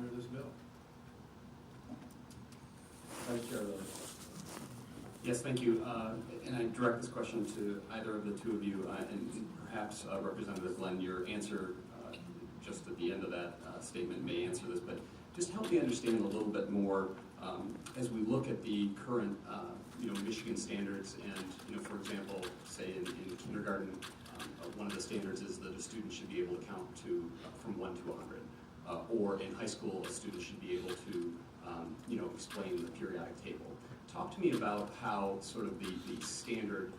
under this bill. Vice Chair Lilly. Yes, thank you. And I direct this question to either of the two of you, and perhaps Representative Glenn, your answer just at the end of that statement may answer this, but just help me understand a little bit more as we look at the current, Michigan standards, and for example, say in kindergarten, one of the standards is that a student should be able to count to from 1 to 100, or in high school, a student should be able to explain the periodic table. Talk to me about how sort of the standard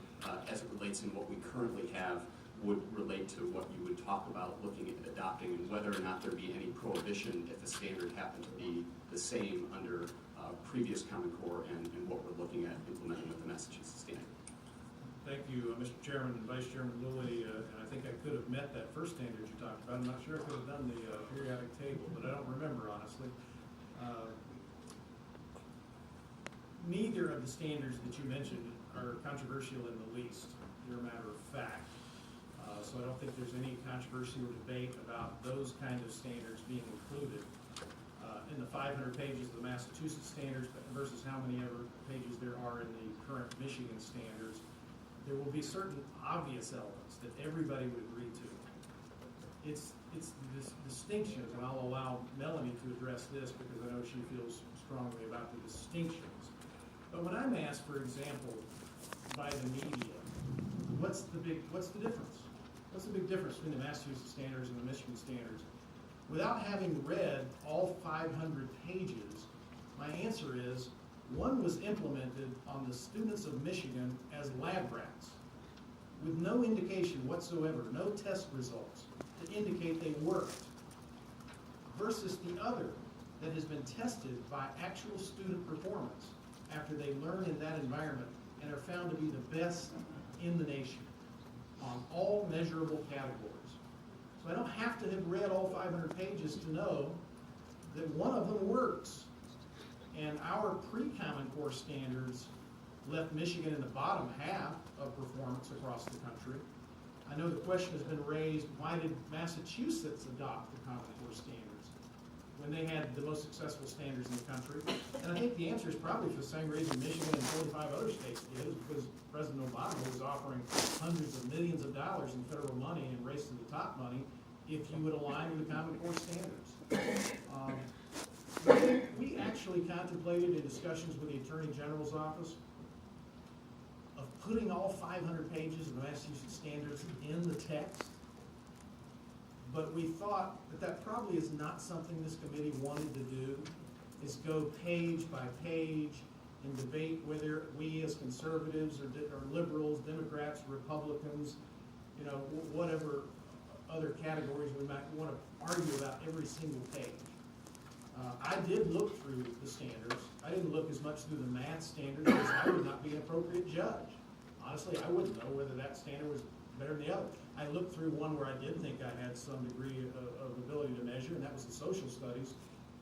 as it relates in what we currently have would relate to what you would talk about looking at adopting, and whether or not there'd be any prohibition if a standard happened to be the same under previous Common Core and what we're looking at implementing with the Massachusetts standard. Thank you, Mr. Chairman and Vice Chairman Lilly, and I think I could have met that first standard you talked about. I'm not sure I could have done the periodic table, but I don't remember, honestly. Neither of the standards that you mentioned are controversial in the least. They're a matter of fact. So I don't think there's any controversy or debate about those kind of standards being included in the 500 pages of the Massachusetts standards versus how many ever pages there are in the current Michigan standards. There will be certain obvious elements that everybody would agree to. It's this distinctions, and I'll allow Melanie to address this because I know she feels strongly about the distinctions. But when I'm asked, for example, by the media, what's the difference? What's the big difference between the Massachusetts standards and the Michigan standards? Without having read all 500 pages, my answer is one was implemented on the students of Michigan as lab rats, with no indication whatsoever, no test results to indicate they worked, versus the other that has been tested by actual student performance after they learn in that environment and are found to be the best in the nation on all measurable categories. So I don't have to have read all 500 pages to know that one of them works. And our pre-Common Core standards left Michigan in the bottom half of performance across the country. I know the question has been raised, why did Massachusetts adopt the Common Core standards when they had the most successful standards in the country? And I think the answer is probably for the same reason Michigan and 45 other states did, is because President Obama was offering hundreds of millions of dollars in federal money and race to the top money if you would align with the Common Core standards. We actually contemplated in discussions with the Attorney General's office of putting all 500 pages of the Massachusetts standards in the text, but we thought that probably is not something this committee wanted to do, is go page by page and debate whether we as conservatives or liberals, Democrats, Republicans, whatever other categories we might want to argue about every single page. I did look through the standards. I didn't look as much through the math standards because I would not be an appropriate judge. Honestly, I wouldn't know whether that standard was better than the other. I looked through one where I did think I had some degree of ability to measure, and that was the social studies.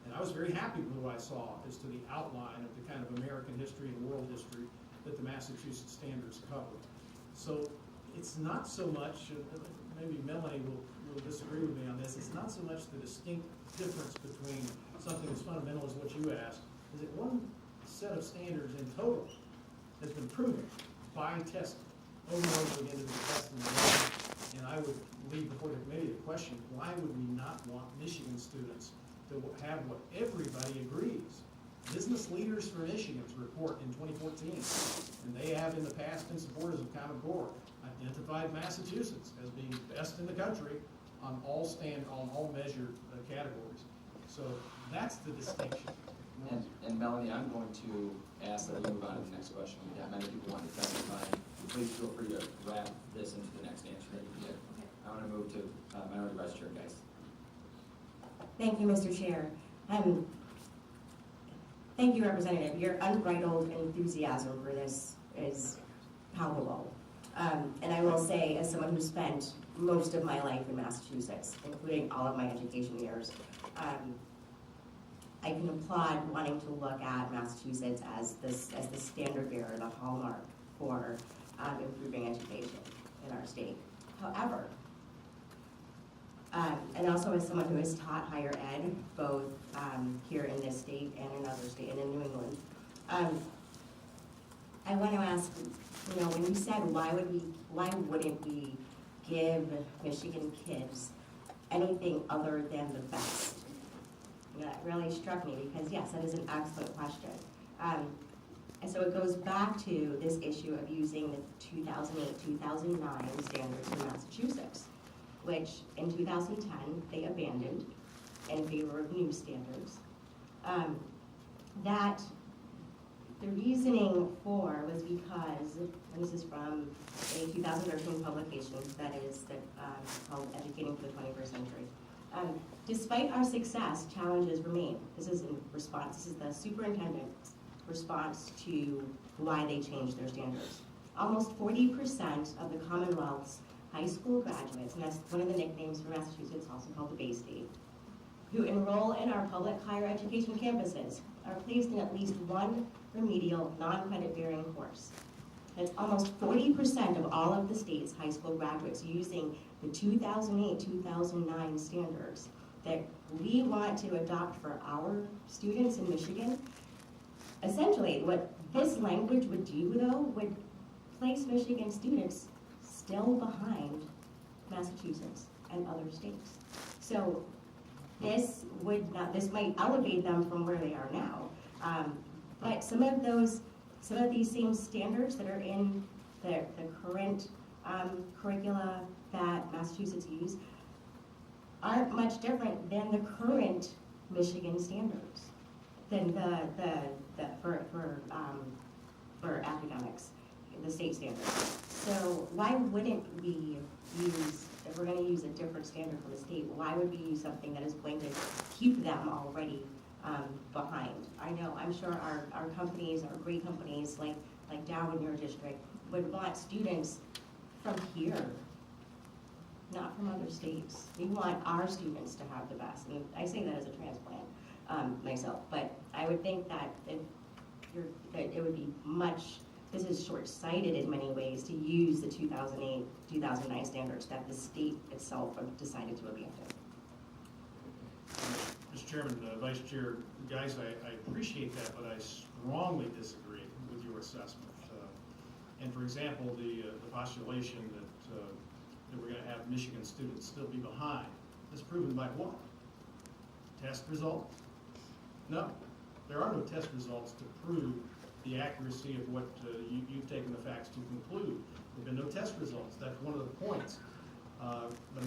And I was very happy with what I saw as to the outline of the kind of American history and world history that the Massachusetts standards cover. So it's not so much, maybe Melanie will disagree with me on this, it's not so much the distinct difference between something as fundamental as what you asked, is that one set of standards in total has been proven by testing over and over again to be tested. And I would leave before the committee the question, why would we not want Michigan students to have what everybody agrees? Business Leaders for Michigan's report in 2014, and they have in the past been supporters of Common Core, identified Massachusetts as being best in the country on all measured categories. So that's the distinction. And Melanie, I'm going to ask that we move on to the next question. We have many people want to testify. Please feel free to wrap this into the next answer that you give. Okay. I want to move to Minority Vice Chair Geis. Thank you, Mr. Chair. Thank you, Representative. Your unbridled enthusiasm for this is palpable. And I will say, as someone who spent most of my life in Massachusetts, including all of my education years, I can applaud wanting to look at Massachusetts as the standard bearer, the hallmark for improving education in our state. However, And also as someone who has taught higher ed, both here in this state and in other states, and in New England, I want to ask, when you said why wouldn't we give Michigan kids anything other than the best? That really struck me because yes, that is an excellent question. And so it goes back to this issue of using the 2008-2009 standards in Massachusetts, which in 2010 they abandoned in favor of new standards. That the reasoning for was because, and this is from a 2013 publication that is called Educating for the 21st Century. Despite our success, challenges remain. This is in response, this is the superintendent's response to why they changed their standards. Almost 40% of the Commonwealth's high school graduates, and that's one of the nicknames for Massachusetts, also called the Bay State, who enroll in our public higher education campuses are placed in at least one remedial non-credit bearing course. That's almost 40% of all of the state's high school graduates using the 2008-2009 standards that we want to adopt for our students in Michigan. Essentially, what this language would do, though, would place Michigan students still behind Massachusetts and other states. So this might elevate them from where they are now, but some of these same standards that are in the current curricula that Massachusetts use aren't much different than the current Michigan standards, than for academics, the state standards. So why wouldn't we use, if we're going to use a different standard from the state, why would we use something that is going to keep them already behind? I know, I'm sure our companies, our great companies like Dow in your district, would want students from here, not from other states. We want our students to have the best. And I say that as a transplant myself, but I would think that it would be this is short-sighted in many ways to use the 2008-2009 standards that the state itself decided to abandon. Mr. Chairman, Vice Chair, guys, I appreciate that, but I strongly disagree with your assessment. And for example, the postulation that we're going to have Michigan students still be behind is proven by what? Test results? No, there are no test results to prove the accuracy of what you've taken the facts to conclude. There have been no test results. That's one of the points. But